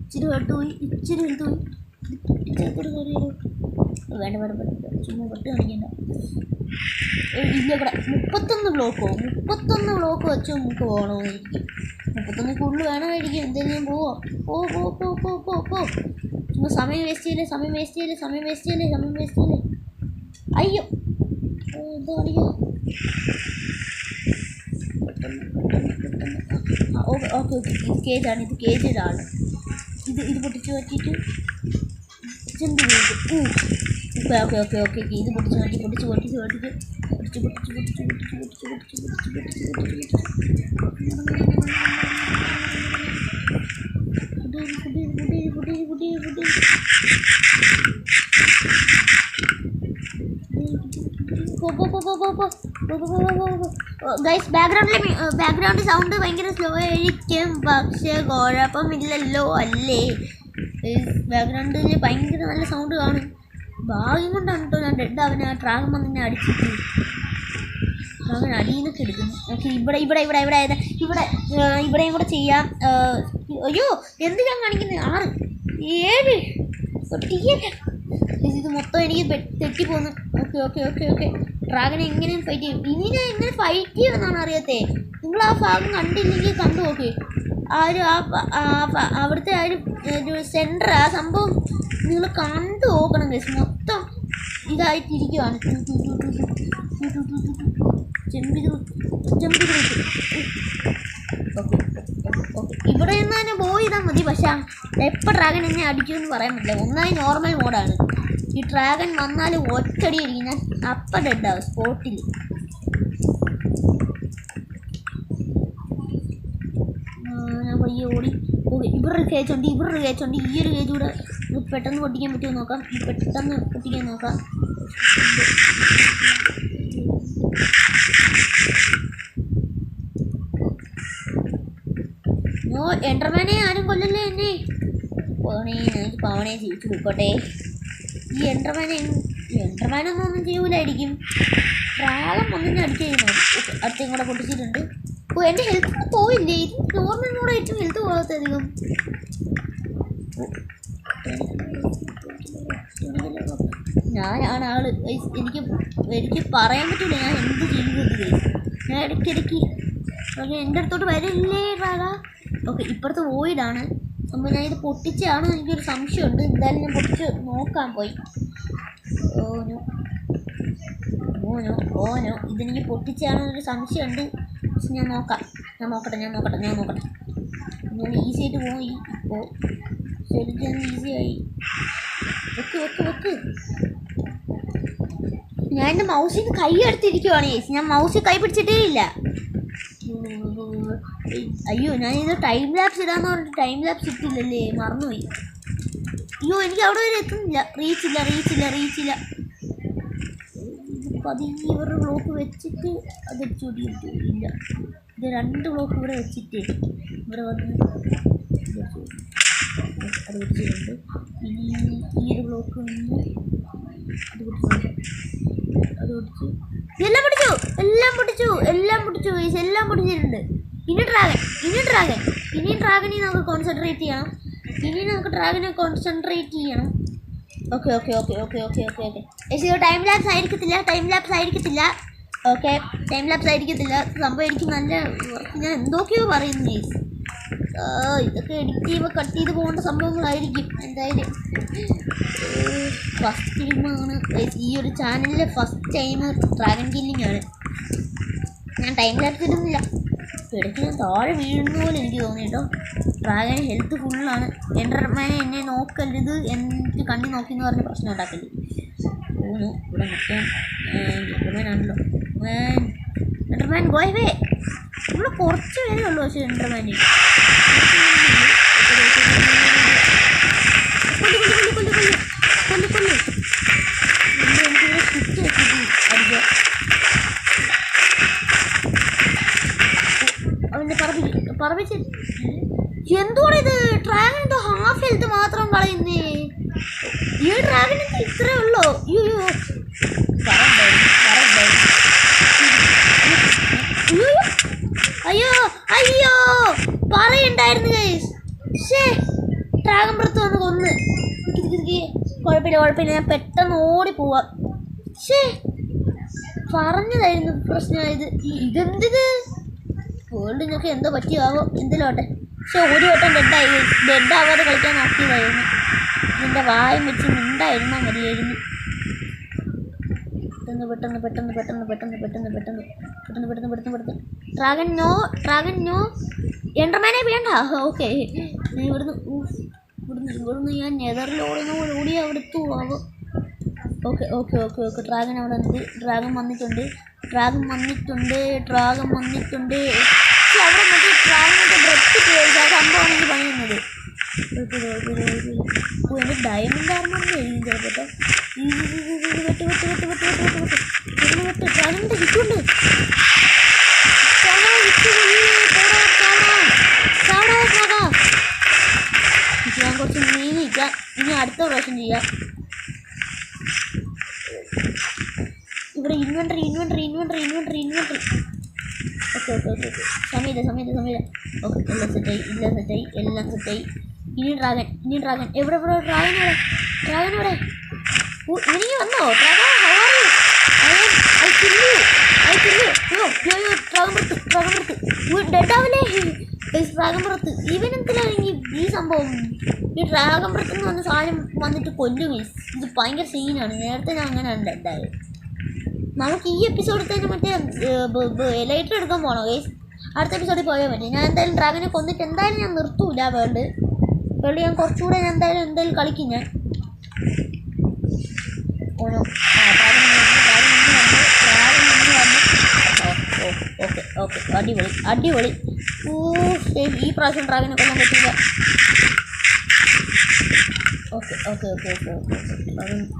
ഇച്ചിരി വെട്ടുപോയി. വേണ്ട ചുമ്മാ വെട്ട് കാണിക്കണ്ട. ഇല്ല കൂടെ 31 ബ്ലോക്ക് വെച്ച് നമുക്ക് പോകണമെന്നിരിക്കും. 31 കൂടുതൽ വേണമായിരിക്കും. എന്തെങ്കിലും പോവാം. പോ ചുമ്മാ സമയം വേസ്റ്റ് ചെയ്യല്ലേ. അയ്യോ എന്താ പറയുക. ഓക്കെ ഇത് കേജാണ്. ഇത് ഇത് പൊട്ടിച്ച് മാറ്റിയിട്ട് ചെമ്പ് ഓക്കെ ഇത് പൊട്ടിച്ച് മാറ്റി ഗൈസ് ബാക്ക്ഗ്രൗണ്ട് സൗണ്ട് ഭയങ്കര സ്ലോ ആയിരിക്കും. പക്ഷേ കുഴപ്പമില്ലല്ലോ അല്ലേ. ബാക്ക്ഗ്രൗണ്ടിൽ ഭയങ്കര നല്ല സൗണ്ട് കാണും. ഭാഗ്യം കൊണ്ടാണ് കേട്ടോ ഞാൻ ഡെഡ് അവനെ ആ ഡ്രാഗൺ വന്നെ അടിച്ചിട്ട് ഡ്രാഗൺ അടിയിലൊക്കെ എടുക്കുന്നു. ഓക്കെ ഇവിടെയും കൂടെ ചെയ്യാം. അയ്യോ എന്ത് ഞാൻ കാണിക്കുന്നത്. 6 7 ഇത് മൊത്തം എനിക്ക് തെറ്റിപ്പോന്നു. ഓക്കെ ഡ്രാഗനെ എങ്ങനെയും ഫൈറ്റ് ചെയ്യും. ഇനി ഞാൻ എങ്ങനെ ഫൈറ്റ് ചെയ്യുമെന്നാണ് അറിയാത്തേ. നിങ്ങൾ ആ ഭാഗം കണ്ടില്ലെങ്കിൽ കണ്ടു നോക്ക്. അവിടുത്തെ ആ ഒരു സെൻറ്റർ ആ സംഭവം നിങ്ങൾ കണ്ടു നോക്കണം ഗൈസ്. മൊത്തം ഇതായിട്ടിരിക്കുവാണ്. ഇവിടെ നിന്ന് തന്നെ പോയി ചെയ്താൽ മതി. പക്ഷേ എപ്പോൾ ഡ്രാഗൺ എന്നെ അടിക്കുമെന്ന് പറയാൻ പറ്റില്ല. ഒന്നായി നോർമൽ മോഡാണ്. ഈ ഡ്രാഗൺ വന്നാൽ ഒറ്റടി അടിക്കും. ഞാൻ അപ്പം ഡെഡാവും സ്പോട്ടിൽ. ഞാൻ പയ്യെ ഓടി ഇവരുടെ കേജുണ്ട്. ഈ ഒരു കേജ് കൂടെ പെട്ടെന്ന് പൊട്ടിക്കാൻ പറ്റുമോ നോക്കാം. എൻഡർമാനെ ആരും കൊല്ലല്ലേ എന്നെ. പാവണേ ജീവിച്ചു പോയിക്കോട്ടെ. ഈ എൻഡർമാനൊന്നും ചെയ്യൂലായിരിക്കും. ഡ്രാഗൺ ഒന്നിനെ അടിച്ചു കഴിയുന്നു. അടുത്തേം കൂടെ പൊട്ടിച്ചിട്ടുണ്ട്. എൻ്റെ ഹെൽത്ത് പോയില്ലേ. ഇത് നോർമൽ മോഡ് ഏറ്റവും ഹെൽത്ത് പോകാത്തധികം. ഞാനാണ് ആള്. എനിക്ക് പറയാൻ പറ്റില്ല ഞാൻ എന്ത് ചെയ്യുന്നത്. ഞാൻ ഇടയ്ക്കിടയ്ക്ക് എൻ്റെ അടുത്തോട്ട് വരില്ലേ ഡ്രാഗ. ഓക്കെ ഇപ്പുറത്ത് വോയിഡാണ്. അപ്പോൾ ഞാൻ ഇത് പൊട്ടിച്ചാണോ എനിക്കൊരു സംശയമുണ്ട്. എന്തായാലും ഞാൻ പൊട്ടിച്ച് നോക്കാൻ പോയി. ഓനോ ഇതെനിക്ക് പൊട്ടിച്ചാണോ എന്നൊരു സംശയമുണ്ട്. പക്ഷെ ഞാൻ നോക്കട്ടെ. ഞാൻ ഈസി ആയിട്ട് പോയി. ഇപ്പോൾ ശരിക്കും ഈസിയായി. വെക്ക് ഞാൻ എൻ്റെ മൗസിൽ നിന്ന് കൈ എടുത്തിരിക്കുവാണ് ചേച്ചി. ഞാൻ മൗസിൽ കൈ പിടിച്ചിട്ടേ ഇല്ല. അയ്യോ ഞാനിത് ടൈം ലാപ്സ് ഇടാന്ന് പറഞ്ഞിട്ട് ടൈം ലാപ്സ് ഇട്ടില്ലല്ലേ. മറന്നുപോയി. അയ്യോ എനിക്ക് അവിടെ വരെ എത്തുന്നില്ല. റീച്ചില്ല. പതിയെ ഇവരുടെ ബ്ലോക്ക് വെച്ചിട്ട് അത് അടിച്ചുകൊണ്ടിരിക്കില്ല. ഇത് 2 ബ്ലോക്ക് ഇവിടെ വെച്ചിട്ട് ഇവിടെ വന്ന് അത് വെച്ചിട്ടുണ്ട്. ഇനി ഈ ഒരു ബ്ലോക്ക് വന്ന് അത് പൊടിച്ച് എല്ലാം പൊടിച്ചിട്ടുണ്ട്. ഇനി ഡ്രാഗനെ നമുക്ക് കോൺസെൻട്രേറ്റ് ചെയ്യണം. ഓക്കെ ടൈം ലാപ്സ് ആയിരിക്കത്തില്ല. ഓക്കെ ടൈം ലാപ്സ് ആയിരിക്കത്തില്ല. സംഭവം എനിക്ക് നല്ല ഞാൻ എന്തൊക്കെയോ പറയുന്നു ഗൈസ്. ഇതൊക്കെ എഡിറ്റ് ചെയ്യുമ്പോൾ കട്ട് ചെയ്ത് പോകേണ്ട സംഭവങ്ങളായിരിക്കും. എന്തായാലും ഫസ്റ്റ് ടൈമാണ് ഈ ഒരു ചാനലിലെ ഫസ്റ്റ് ടൈം ഡ്രാഗൺ കില്ലിംഗ് ആണ്. ഞാൻ ടൈം ലാപ്സ് ഇടുന്നില്ല. ഇടയ്ക്ക് ഞാൻ താഴെ വീഴുന്ന പോലെ എനിക്ക് തോന്നി കേട്ടോ. ഡ്രാഗൺ ഹെൽത്ത് ഫുള്ളാണ്. എൻഡർമാനെ എന്നെ നോക്കരുത്, എനിക്ക് കണ്ണി നോക്കിയെന്ന് പറഞ്ഞ് പ്രശ്നം ഉണ്ടാക്കരുത്. തോന്നുന്നു ഇവിടെ മറ്റേ എൻഡർമാനാണല്ലോ. എൻഡർമാൻ ഗോയവേ. ഇവിടെ കുറച്ച് പേരേ ഉള്ളൂ. പക്ഷേ എൻഡർമാൻ എനിക്കിവിടെ സ്വിച്ച് വെച്ചിട്ട് അടിക്കാം. അവൻ്റെ പറപ്പിച്ച് എന്തുകൂടെ ഇത് ഡ്രാഗൺ എന്തോ ഹാഫ് ഹെൽത്ത് മാത്രം കളയുന്നേ. ഈ ഡ്രാഗൺ ഇത്രേ ഉള്ളോ? അയ്യോ അയ്യോ പറയണ്ടായിരുന്നു ഗൈസ്. ശേ ഡ്രാഗൺ പുറത്ത് വന്ന് കൊന്ന്. കുഴപ്പമില്ല ഞാൻ പെട്ടെന്ന് ഓടിപ്പോവാം. ശേ പറഞ്ഞതായിരുന്നു പ്രശ്നമായത്. ഇതെന്തിത് വേൾഡിനൊക്കെ എന്തോ പറ്റിയാവോ എന്തിലോട്ടെ. പക്ഷെ ഒരു വട്ടം ഡെഡാവാതെ കളിക്കാൻ നോക്കിയതായിരുന്നു. ഇതിൻ്റെ വായും വെച്ച് മിണ്ടായിരുന്നാൽ മതിയായിരുന്നു. പെട്ടെന്ന് ഡ്രാഗൺ നോ എൻഡർമാനെ വേണ്ട. ഓക്കെ ഇവിടുന്ന് ഞാൻ ഓടി അവിടെ എത്തുവാകും. ഓക്കെ ഡ്രാഗൺ അവിടെ ഉണ്ട്. ഡ്രാഗൺ വന്നിട്ടുണ്ട്. അവിടെ മറ്റേ ഡ്രാഗണിൻ്റെ ബ്രെത്ത് സംഭവമാണ് എനിക്ക് പണിയുന്നത്. എൻ്റെ ഡയമണ്ട് ആർമറിൻ്റെ എഴുതി ചിലപ്പോൾ ഡ്രാഗണിൻ്റെ ഹിറ്റുണ്ട്. ഞാൻ കുറച്ച് നീങ്ങിക്കാം. ഇനി അടുത്ത പ്രാവശ്യം ചെയ്യാം. ഇവിടെ ഇൻവെൻട്രി. ഓക്കെ സമയമില്ല. ഓക്കെ എല്ലാം സെറ്റായി. ഇനി ഡ്രാഗൺ എവിടെ ഡ്രാഗൺ എവിടെ? ഇനി വന്നോ ഡ്രാഗൺ? ഡെഡാവില്ലേ ഡ്രാഗൺ പുറത്ത്? ഇവനെന്തിനാണെങ്കിൽ ഈ സംഭവം ഈ ഡ്രാഗൺ പുറത്തുനിന്ന് വന്ന സാധനം വന്നിട്ട് കൊല്ലും. ഇത് ഭയങ്കര സീനാണ്. നേരത്തെ ഞാൻ അങ്ങനെയാണ് ഡെഡായത്. നമുക്ക് ഈ എപ്പിസോഡിൽ തന്നെ മറ്റേ ലൈറ്റർ എടുക്കാൻ പോകണോ ഗൈസ്? അടുത്ത എപ്പിസോഡിൽ പോയാൽ മതി. ഞാൻ എന്തായാലും ഡ്രാഗനെ കൊന്നിട്ട് എന്തായാലും ഞാൻ നിർത്തൂല. വേൾഡ് ഞാൻ കുറച്ചുകൂടെ ഞാൻ എന്തായാലും കളിക്കും ഞാൻ. ഓണോ ഓക്കെ അടിപൊളി. ഈ പ്രാവശ്യം ഡ്രാഗനെ കൊല്ലാൻ പറ്റില്ല. ഓക്കെ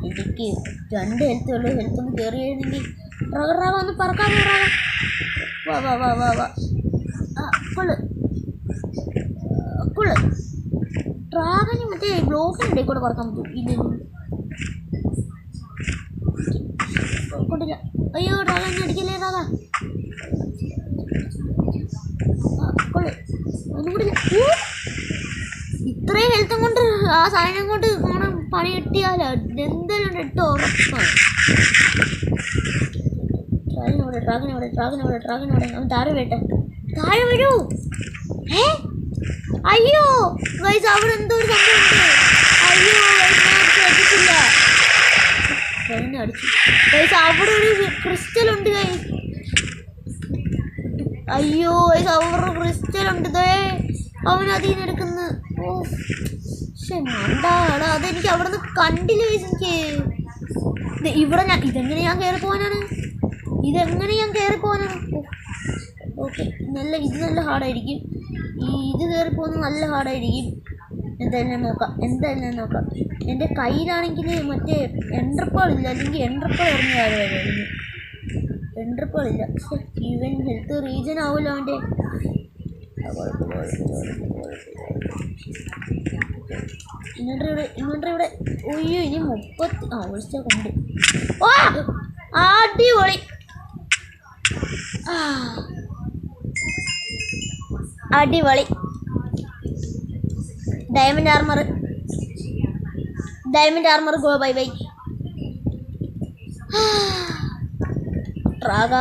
എനിക്ക് 2 ഹെൽത്ത് ഉള്ളൂ. ഹെൽത്ത് ഒന്ന് കയറി കഴിഞ്ഞെങ്കിൽ ഡ്രാഗ ഒന്ന് പറക്കാൻ വാ. കൊള്ളു ഡ്രാഗന് മറ്റേ ബ്ലോക്കിൻ്റെ കൂടെ പറക്കാൻ പറ്റും. കൊണ്ടില്ല. അയ്യോ ഡ്രാഗൻ അടിക്കല്ലേ ഡ്രാഗ. കൊള്ളു ഒന്നും കൂടി. ഇത്രയും ഹെൽത്തും കൊണ്ട് ആ സാധനം കൊണ്ട് കാണാൻ പണി കിട്ടിയാലോ എന്തായാലും ഇട്ട് ഉറപ്പാണ്. ഡ്രാഗനോടെ അവൻ താഴെ വരൂ. അയ്യോ ഗൈസ് അവിടെ എന്തോ ഒരു സംഭവമുണ്ട്. അയ്യോ ശ്രദ്ധിച്ചില്ല. അടിച്ചു ഗൈസ്. അവിടെ ഒരു ക്രിസ്റ്റൽ ഉണ്ട് ഗൈസ്. അയ്യോ ഗൈസ് അവിടെ ക്രിസ്റ്റൽ ഉണ്ട്. അവനതിൽ നിന്ന് എടുക്കുന്നു. പക്ഷെ മണ്ടാടാ അതെനിക്ക് അവിടെ നിന്ന് കണ്ടില്ല ഗൈസ്. എനിക്ക് ഇവിടെ ഇതെങ്ങനെ ഞാൻ കയറി പോകാനാണ്? ഓക്കെ ഇത് നല്ല ഹാർഡായിരിക്കും. ഇത് കയറി പോകുന്നത് നല്ല ഹാർഡായിരിക്കും. എന്തായാലും നോക്കാം. എൻ്റെ കയ്യിലാണെങ്കിൽ മറ്റേ എൻഡർപ്പാളില്ല. അല്ലെങ്കിൽ എൻഡർപ്പാൾ ഇറങ്ങിയ കാര്യമായിരുന്നു. എൻഡർപ്പാളില്ല. ഈവൻ ഹെൽത്ത് റീജൻ ആവുമല്ലോ അവൻ്റെ. ഇൻവെൻട്രി ഇവിടെ. ഒയ്യോ ഇനി 30 ഒഴിച്ചാൽ കൊണ്ട്. അടിപൊളി ഡയമണ്ട് ആർമർ ഗോ ബൈ ട്രാഗ.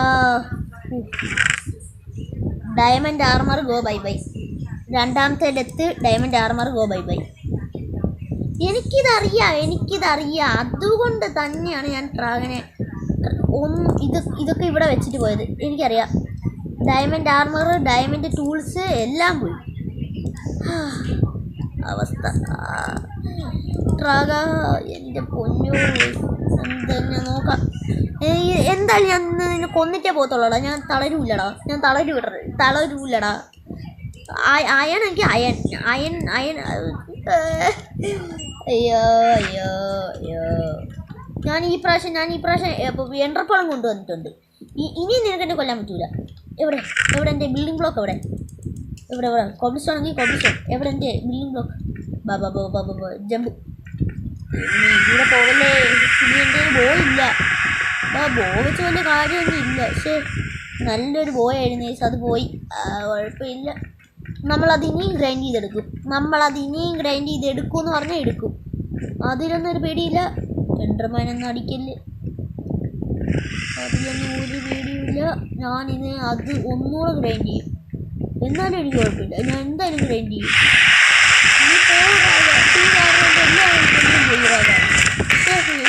Diamond armour goodbye. രണ്ടാമത്തെ death diamond armour goodbye. എനിക്കിതറിയാം. അതുകൊണ്ട് തന്നെയാണ് ഞാൻ ട്രാഗനെ ഇതൊക്കെ ഇവിടെ വെച്ചിട്ട് പോയത്. എനിക്കറിയാം. ഡയമണ്ട് ആർമർ, ഡയമണ്ട് ടൂൾസ് എല്ലാം പോയി. അവസ്ഥ ട്രാഗ എൻ്റെ പൊന്നു. എന്തെന്നെ നോക്കാം. എന്തായാലും ഞാൻ നിന്നെ കൊന്നിട്ടേ പോകത്തുള്ളൂടാ. ഞാൻ തളരൂല്ലടാ. അയൺ എനിക്ക് അയൺ അയ്യോ അയ്യോ അയ്യോ ഞാൻ ഈ പ്രാവശ്യം എൻട്രപ്പളം കൊണ്ടുവന്നിട്ടുണ്ട്. ഇനി നിനക്ക് എന്നെ കൊല്ലാൻ പറ്റൂല. എവിടെ എവിടെ എൻ്റെ ബിൽഡിംഗ് ബ്ലോക്ക് എവിടെ എവിടെ എവിടെ കോബ്ലിസ്റ്റോൺ ആണെങ്കിൽ കോബ്ലിസ്റ്റോൺ എവിടെ എൻ്റെ building block? Baba Baba Baba jump. ഇവിടെ പോകല്ലേ. ഇനി എൻ്റെ ബോയില്ല. ബോ വെച്ച് വലിയ കാര്യമൊന്നും ഇല്ല. പക്ഷേ നല്ലൊരു ബോയായിരുന്നു. അത് പോയി. കുഴപ്പമില്ല. നമ്മളത് ഇനിയും ഗ്രൈൻഡ് ചെയ്തെടുക്കും. എന്ന് പറഞ്ഞാൽ എടുക്കും. അതിലൊന്നും ഒരു പേടിയില്ല. എൻഡർമാനൊന്നും അടിക്കല്ലേ. അതിലൊന്നും ഒരു പേടിയില്ല. ഞാനിത് അത് ഒന്നുകൂടെ ഗ്രൈൻഡ് ചെയ്യും. എന്നാലും എനിക്ക് കുഴപ്പമില്ല. ഞാൻ എന്തായാലും ഗ്രൈൻഡ് ചെയ്യും.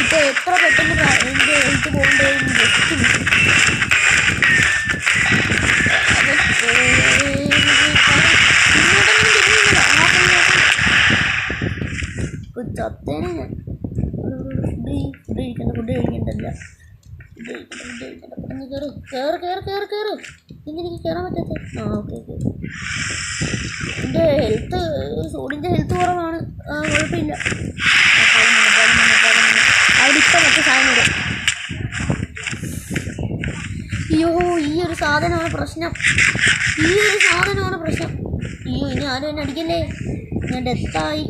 ഇപ്പോൾ എത്ര പെട്ടെന്ന് എൻ്റെ ഹെൽത്ത് പോകേണ്ടതെന്ന് ജസ്റ്റ് ചത്തേനെ ഞാൻ. ഫുഡ് കഴിക്കണ്ടല്ല. കയറ് ഇന്നെനിക്ക് കയറാൻ പറ്റാത്ത. ഓക്കെ എൻ്റെ സോഡിൻ്റെ ഹെൽത്ത് കുറവാണ്. കുഴപ്പമില്ല. അവിടെ ഇപ്പം മറ്റേ സാധനം ഇടും. അയ്യോ ഈ ഒരു സാധനമാണ് പ്രശ്നം. അയ്യോ ഇനി ആരും എന്നെ അടിക്കല്ലേ. ഞാൻ ഡെത്തായി.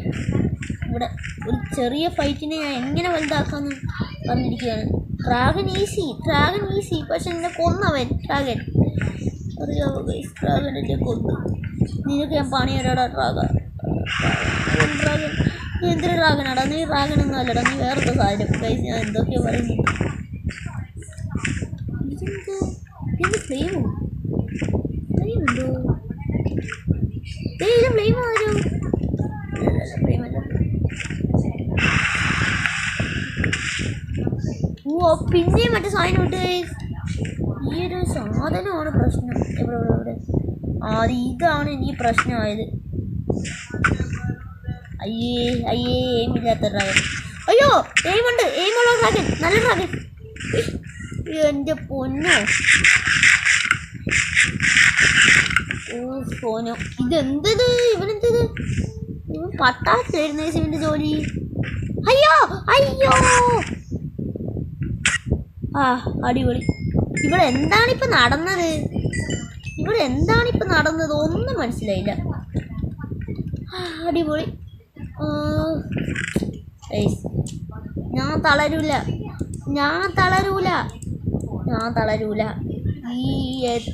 ഇവിടെ ഒരു ചെറിയ ഫൈറ്റിനെ ഞാൻ എങ്ങനെ വലുതാക്കാമെന്ന് പറഞ്ഞിരിക്കുകയാണ്. Dragon easy. പക്ഷെ എന്നെ കൊന്നവൻ ഡ്രാഗൻ. അറിയാവോ ഗൈസ്, ഡ്രാഗൻ എന്നെ കൊന്നു. നിനക്ക് ഞാൻ പണിയടാ ഡ്രാഗൻ. നീ എന്തൊരു ഡ്രാഗനാടാ? നീ ഡ്രാഗനൊന്നും അല്ലടാ. നീ വേറൊരു സാധനം ഗൈസ്. ഞാൻ എന്തൊക്കെയോ പറയുന്നു. ഇതെന്ത് ഫ്ലെയിമുണ്ടോ? ഇത് ഫ്ലെയിം ആരോ ഫ്ലെയിമല്ല. പിന്നെയും മറ്റേ സാധനം വിട്ട്. ഈ ഒരു സാധനമാണ് പ്രശ്നം. എവിടെ ഇതാണ് എനിക്ക് പ്രശ്നമായത്. അയ്യേ എയിമില്ലാത്ത ഡ്രാഗൻ. അയ്യോ എയിമുള്ള ഡ്രാഗൻ. നല്ല ഡ്രാഗൻ. എൻ്റെ പൊന്നോ. ഫോനോ ഇതെന്തത്? ഇവനെന്തത്? ഇവൻ പട്ടാച്ചായിരുന്നു ഇവൻ്റെ ജോലി. അയ്യോ അടിപൊളി. ഇവിടെ എന്താണിപ്പോൾ നടന്നത്? ഒന്നും മനസ്സിലായില്ല. അടിപൊളി. ഞാൻ തളരൂല. ഈ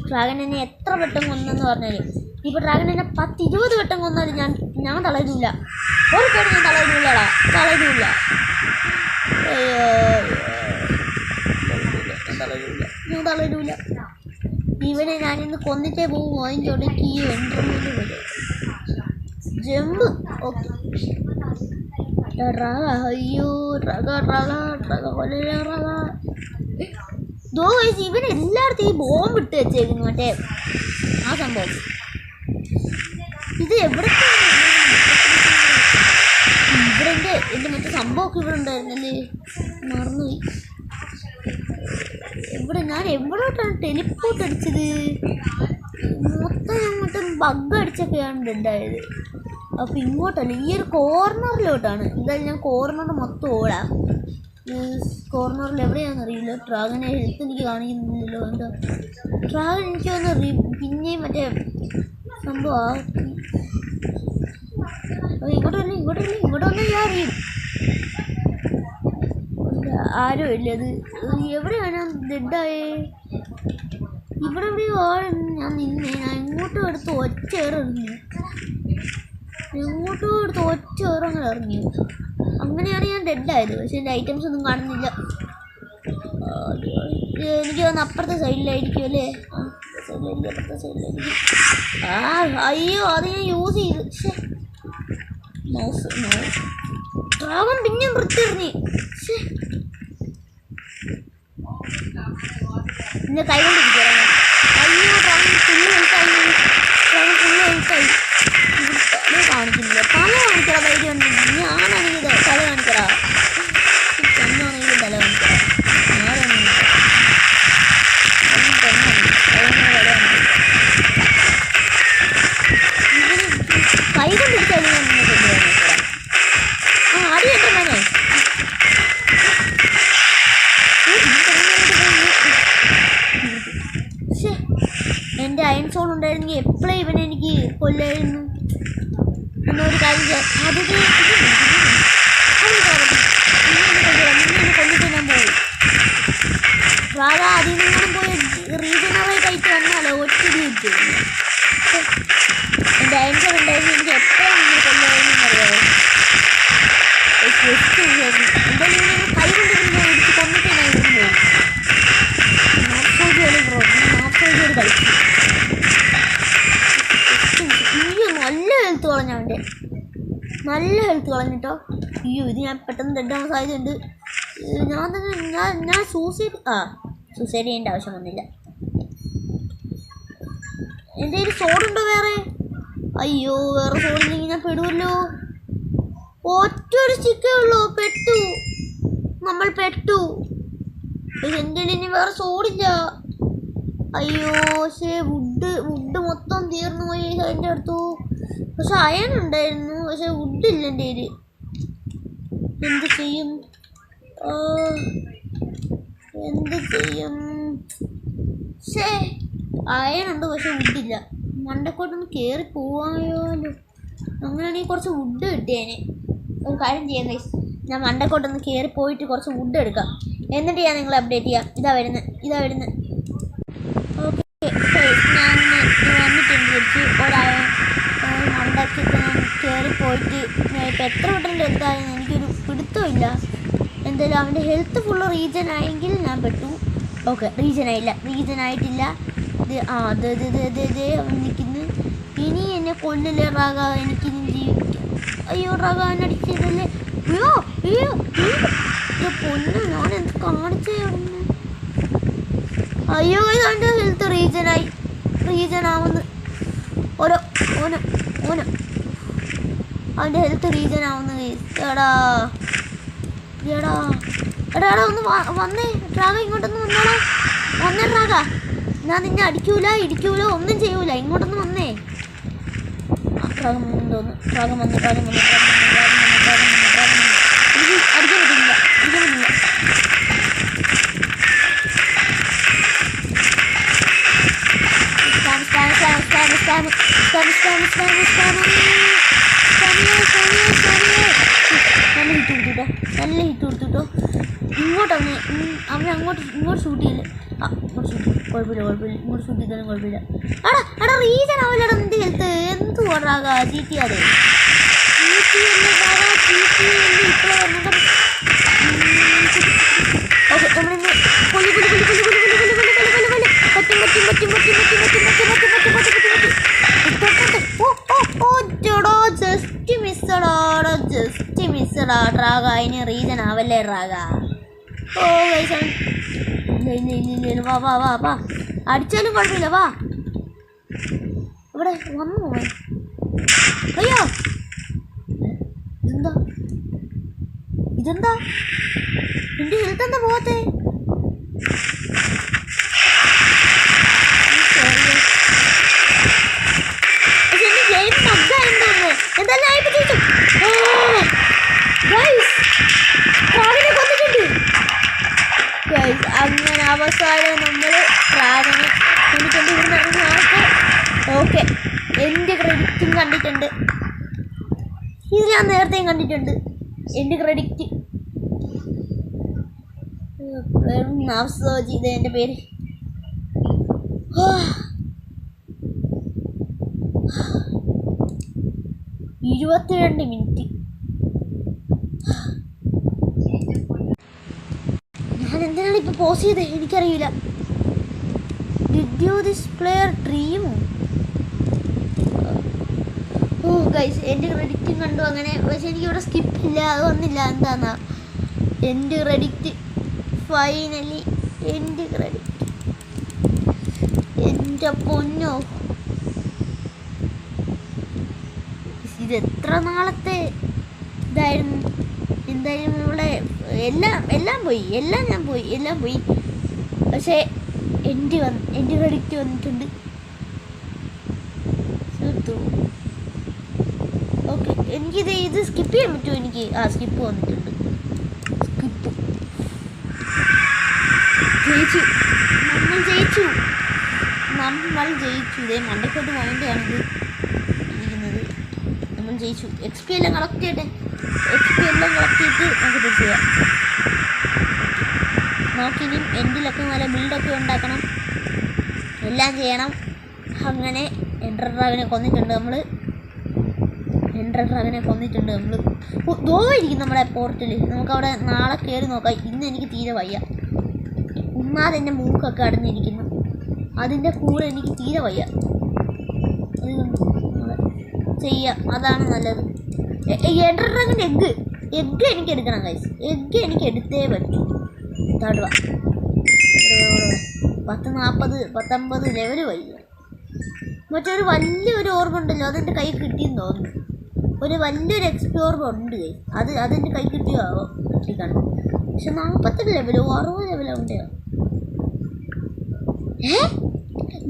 ഡ്രാഗൻ എന്നെ എത്ര വട്ടം കൊന്നെന്ന് പറഞ്ഞാലും, ഇപ്പോൾ ഡ്രാഗൻ എന്നെ 10-20 വട്ടം കൊന്നാലും ഞാൻ തളരൂല. ഒരു പേര് ഞാൻ തളരൂല. ഞാൻ തളരൂല. ഇവനെ ഞാനിന്ന് കൊന്നിട്ടേ പോകും. അതിൻ്റെ ഇടയ്ക്ക് ഈ എൻട്രമെൻ്റ് വരും. ജമ്പ്. ഓക്കെ. ഇവൻ എല്ലായിടത്തും ഈ ബോംബ് ഇട്ട് വെച്ചേക്കുന്നു. മറ്റേ ആ സംഭവം ഇത് എവിടത്തെ എൻ്റെ മറ്റേ സംഭവമൊക്കെ ഇവിടെ ഉണ്ടായിരുന്നല്ലേ. മറന്നുപോയി. ഞാൻ എവിടോട്ടാണ് ടെലിപ്പോർട്ട് അടിച്ചത്? മൊത്തം അങ്ങോട്ട് ബഗ് അടിച്ചൊക്കെയാണ് ഡെഡായത്. അപ്പോൾ ഇങ്ങോട്ടല്ല, ഈ ഒരു കോർണറിലോട്ടാണ്. എന്തായാലും ഞാൻ കോർണർ മൊത്തം ഓടാം. കോർണറിൽ എവിടെയാണെന്നറിയില്ല. ഡ്രാഗനെ ഹെൽത്ത് എനിക്ക് കാണിക്കുന്നില്ലല്ലോ. എന്താ ഡ്രാഗൻ എനിക്ക് തോന്നുന്നു പിന്നെയും മറ്റേ സംഭവം ഇങ്ങോട്ട് വന്നാൽ ഞാൻ അറിയും. ആരോ ഇല്ല. അത് എവിടെയാണ് ഞാൻ ഡെഡായേ? ഇവിടെ എവിടെയോ ഞാൻ ഇങ്ങോട്ടും എടുത്ത് ഒറ്റ അങ്ങനെ ഇറങ്ങി. അങ്ങനെയാണ് ഞാൻ ഡെഡായത്. പക്ഷെ എൻ്റെ ഐറ്റംസ് ഒന്നും കാണുന്നില്ല. എനിക്ക് തോന്നുന്നു അപ്പുറത്തെ സൈഡിലായിരിക്കും അല്ലേ. അപ്പുറത്തെ സൈഡിലായിരിക്കും. അയ്യോ അത് ഞാൻ യൂസ് ചെയ്ത്. ഡ്രാഗൺ പിന്നെയും വൃത്തിയിറങ്ങി. പിന്നെ കൈ കൊണ്ടിരിക്കുകയാണ്. അയ്യോ ഡ്രാഗൺ ഫുള്ള് ഹെൽത്തായി. തല കാണിക്കുന്നില്ല. തല കാണിക്കടാ. ധൈര്യം ഉണ്ടെങ്കിൽ ഞാനാണെങ്കിൽ തല കാണിക്കടാ. പെണ്ണാണെങ്കിൽ തല കാണിക്കടാ. കൈ കൊണ്ടിരിച്ചാൽ ഞാൻ നിന്നെ കൊണ്ടുപോകാൻ നോക്കടാ. എൻ്റെ അയൺ സോൾ ഉണ്ടായിരുന്നെങ്കിൽ എപ്പോഴും ഇവനെ എനിക്ക് കൊല്ലായിരുന്നു എന്നൊരു കാര്യം കൊല്ലിട്ട് ഞാൻ പോയി അതിൽ നിന്നും പോയി റീജനറേറ്റ് ആയിട്ട് വന്നാലോ ഒറ്റ കിട്ടും എൻ്റെ അയൺ സോൾ ഉണ്ടായിരുന്നു എനിക്ക് എപ്പോഴും നിങ്ങൾ കൊല്ലായിരുന്നു അറിയാമോ എന്തായാലും കൈ കൊണ്ടിരുന്ന് ഇടിച്ച് കൊന്നിട്ട് ഞാൻ ഇരുന്ന് പോയി കളിച്ചു അയ്യോ നല്ല ഹെൽത്ത് കളഞ്ഞ അവൻ്റെ നല്ല ഹെൽത്ത് കളഞ്ഞിട്ടോ അയ്യോ ഇത് ഞാൻ പെട്ടെന്ന് ഡെഡ് ആവാൻ സാധ്യതയുണ്ട് ഞാൻ സൂസൈഡ് ചെയ്യേണ്ട ആവശ്യം വന്നില്ല എൻ്റെ കയ്യിൽ സോഡുണ്ടോ വേറെ അയ്യോ വേറെ സോഡില്ലെങ്കിൽ ഞാൻ പെടുമല്ലോ ഒറ്റൊരു സ്റ്റിക്കേ ഉള്ളൂ നമ്മൾ പെട്ടു എൻ്റെ ഇനി വേറെ സോഡില്ല അയ്യോ പക്ഷേ വുഡ് മൊത്തം തീർന്നു പോയി എൻ്റെ അടുത്തു പക്ഷെ അയൺ ഉണ്ടായിരുന്നു പക്ഷെ വുഡില്ല എൻ്റെ കയ്യിൽ എന്ത് ചെയ്യും പക്ഷേ അയണുണ്ട് പക്ഷെ വുഡില്ല മണ്ടക്കോട്ടൊന്ന് കയറി പോവാമല്ലോ അങ്ങനെയാണെങ്കിൽ കുറച്ച് വുഡ് കിട്ടിയേനെ ഒരു കാര്യം ചെയ്യുന്നേ ഞാൻ മണ്ടക്കോട്ടൊന്ന് കയറി പോയിട്ട് കുറച്ച് വുഡ് എടുക്കാം എന്നിട്ട് ഞാൻ നിങ്ങളെ അപ്ഡേറ്റ് ചെയ്യാം ഇതാ വരുന്നത് ഓക്കെ ഞാൻ വന്നിട്ടുണ്ട് തിരിച്ച് മണ്ടക്കൊക്കെ ഞാൻ കയറി പോയിട്ട് ഞാൻ ഇപ്പം എത്ര വട്ടം എന്തായാലും എനിക്കൊരു പിടുത്തമില്ല എന്തായാലും അവൻ്റെ ഹെൽത്ത് ഫുള്ള് റീജൻ ആയെങ്കിൽ ഞാൻ പെട്ടു ഓക്കെ റീജൻ ആയിട്ടില്ല ഇത് അവൻ നിൽക്കുന്നു ഇനി എന്നെ കൊല്ലില്ലേ റാഗ എനിക്കിനി ജീവിക്കാം അയ്യോ റാഗ അവനടിച്ചതല്ലേ അയ്യോ പൊന്നു ഞാൻ എന്ത് കാണിച്ചേ അയ്യോ അവൻ്റെ ഹെൽത്ത് റീജൻ ആവുന്നു അവൻ്റെ ഹെൽത്ത് റീജൻ ആവുന്നു എടാ ഒന്ന് വന്നേ ട്രാഗ ഇങ്ങോട്ടൊന്ന് വന്നേ ട്രാഗ ഞാൻ നിന്നെ ഇടിക്കൂല ഒന്നും ചെയ്യൂല ഇങ്ങോട്ടൊന്ന് വന്നേ ട്രാഗം തോന്നുന്നു ട്രാഗം വന്നു എനിക്ക് അടിക്കാൻ പറ്റില്ല നല്ല ഹിറ്റ് കൊടുത്തുട്ടോ ഇങ്ങോട്ട് ഇങ്ങോട്ട് ഷൂട്ട് ചെയ്യില്ല കുഴപ്പമില്ല ഇങ്ങോട്ട് ഷൂട്ട് ചെയ്താലും കുഴപ്പമില്ല എടാ റീസൺ ആവില്ലടാ നിന്റെ ഹെൽത്ത് എന്തുവാടാ ചീറ്റിയാതെ ഇപ്പോൾ പറഞ്ഞിട്ട് ഓക്കെ നമ്മളിന്ന് ജസ്റ്റ് മിസ്സടാ ട്രാഗ അതിന് റീസൺ ആവല്ലേ ട്രാഗ ഓ ഇല്ല വാ അടിച്ചാലും കുഴപ്പമില്ല വാ ഇവിടെ വന്നു പോവാൻ അയ്യോ ഇതെന്താ എൻ്റെ ഹെൽത്ത് എന്താ പോകത്തെ അങ്ങനെ അവസാനം നമ്മൾ ട്രാഗനെ എനിക്കൊണ്ട് ഇവിടുന്ന് ഇറങ്ങി ഓക്കെ എൻ്റെ ക്രെഡിറ്റും കണ്ടിട്ടുണ്ട് ഇത് ഞാൻ നേരത്തെയും കണ്ടിട്ടുണ്ട് എൻ്റെ ക്രെഡിറ്റ് നവ്സോജി ഇത് എൻ്റെ പേര് 22 മിനിറ്റ് ഞാൻ എന്തിനാണ് ഇപ്പോൾ പോസ് ചെയ്തത് എനിക്കറിയില്ല did you this player dream oh guys എൻ്റെ ക്രെഡിറ്റും കണ്ടു അങ്ങനെ പക്ഷെ എനിക്കിവിടെ സ്കിപ്പില്ല അത് വന്നില്ല എന്താന്നാ എൻ്റെ ക്രെഡിറ്റ് ഫൈനലി എൻ്റെ ക്രെഡിറ്റ് എൻ്റെ പൊന്നോ ഇതെത്ര നാളത്തെ ഇതായിരുന്നു എന്തായാലും ഇവിടെ എല്ലാം പോയി പക്ഷേ എൻ്റെ ക്രെഡിറ്റ് വന്നിട്ടുണ്ട് ഓക്കെ ഇത് സ്കിപ്പ് ചെയ്യാൻ പറ്റുമോ എനിക്ക് സ്കിപ്പ് വന്നിട്ടുണ്ട് നമ്മൾ ജയിച്ചു. ഇതേ മണ്ടയ്ക്കോട്ട് പോയിൻ്റാണിത് ഇരിക്കുന്നത്. നമ്മൾ ജയിച്ചു. XP എല്ലാം കളക്ട് ചെയ്യട്ടെ. XP എല്ലാം കളക്ട് ചെയ്തിട്ട് നമുക്ക് തിരിച്ചു ചെയ്യാം. നോക്കിനി എൻഡിലൊക്കെ നല്ല ബിൽഡൊക്കെ ഉണ്ടാക്കണം, എല്ലാം ചെയ്യണം. അങ്ങനെ എൻഡർ ഡ്രാഗനെ കൊന്നിട്ടുണ്ട് നമ്മൾ. ദോ ഇരിക്കും നമ്മുടെ പോർട്ടിൽ. നമുക്കവിടെ നാളെ കയറി നോക്കാം. ഇന്ന് എനിക്ക് തീരെ വയ്യ. ഉമ്മാതെ എൻ്റെ മൂക്കൊക്കെ അടഞ്ഞിരിക്കുന്നു. അതിൻ്റെ കൂടെ എനിക്ക് തീരെ വയ്യ. ചെയ്യാം, അതാണ് നല്ലത്. എൻഡർ ഡ്രാഗൻ്റെ എഗ്ഗ് എനിക്ക് എടുക്കണം ഗൈസ്. എഗ്ഗ് എനിക്ക് എടുത്തേ പറ്റൂ. താടുക 19 ലെവല് വയ്യ. മറ്റൊരു വലിയൊരു ഓർമ്മ ഉണ്ടല്ലോ, അതെൻ്റെ കൈ കിട്ടിയെന്ന് തോന്നുന്നു. ഒരു വലിയൊരു എക്സ്പ്ലോർബ് ഉണ്ട് ഗൈസ്. അതെൻ്റെ കൈ കിട്ടിയോ കിട്ടിക്കാണ്. പക്ഷെ 40 ലെവലോ 60 ലെവലോ ഉണ്ട്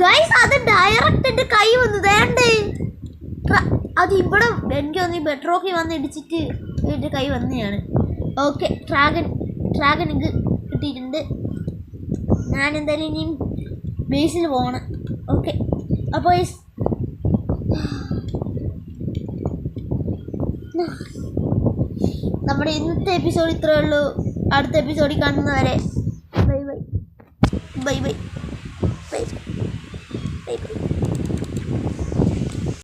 ഗൈസ്. അത് ഡയറക്റ്റ് എൻ്റെ കൈ വന്നു വേണ്ടേ. അത് ഇവിടെ എനിക്ക് തോന്നി ബെഡ്റോക്കിൽ വന്ന് ഇടിച്ചിട്ട് എൻ്റെ കൈ വന്നതാണ്. ഓക്കെ, ഡ്രാഗൺ ഇത് കിട്ടിയിട്ടുണ്ട്. ഞാൻ എന്തായാലും ഇനിയും ബേസിൽ പോകണം. ഓക്കെ, അപ്പോൾ നമ്മുടെ ഇന്നത്തെ എപ്പിസോഡ് ഇത്രയേ ഉള്ളൂ. അടുത്ത എപ്പിസോഡിൽ കാണുന്നവരെ ബൈ ബൈ.